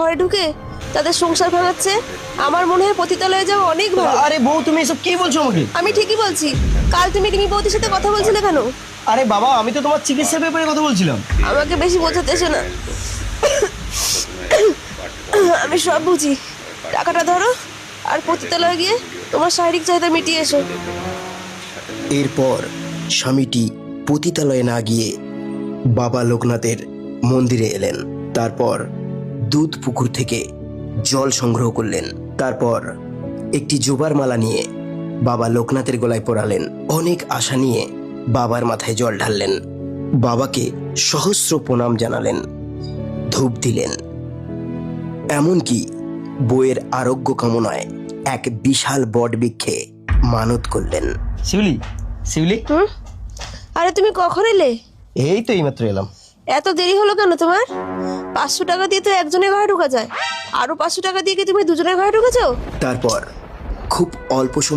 ঘরে ঢুকে তাদের সংসার ভাঙাচ্ছে। আমার মনে হয় পতিতালয়ে যাওয়া অনেক ভালো। আরে বউ, তুমি এসব কি বলছো আমাকে? আমি ঠিকই বলছি। কাল তুমি রিমি বৌদির সাথে কথা বলছিলে কেন? আরে বাবা, আমি তো তোমার চিকিৎসার ব্যাপারে কথা বলছিলাম। আমাকে বেশি বোঝাতে এসো না, আমি সব বুঝি। টাকাটা ধরো আর পতিতালয়ে গিয়ে তোমার শারীরিক চাহিদা মিটিয়ে এসো। এরপর স্বামীটি পতিতালয়ে না গিয়ে বাবা লোকনাথের মন্দিরে এলেন। তারপর দুধ পুকুর থেকে জল সংগ্রহ করলেন। তারপর একটি জোবার মালা নিয়ে বাবা লোকনাথের গলায় পরালেন। অনেক আশা নিয়ে বাবার মাথায় জল ঢাললেন। বাবাকে সহস্র প্রণাম জানালেন, ধূপ দিলেন। এমনকি বইয়ের আরোগ্য কামনায় এক বিশাল বটবৃক্ষে মানত করলেন। শিউলি, শিউলি, আরে তুমি কখন এলে? এই তো এইমাত্র এলাম। এত দেরি হলো কেন তোমার? 500 টাকা দিয়ে তো একজনের ঘরে ঢোকা যায়, আরো 500 টাকা দিয়ে কি তুমি দুজনের ঘরে ঢুকেছো? তারপর খুব অল্প সময়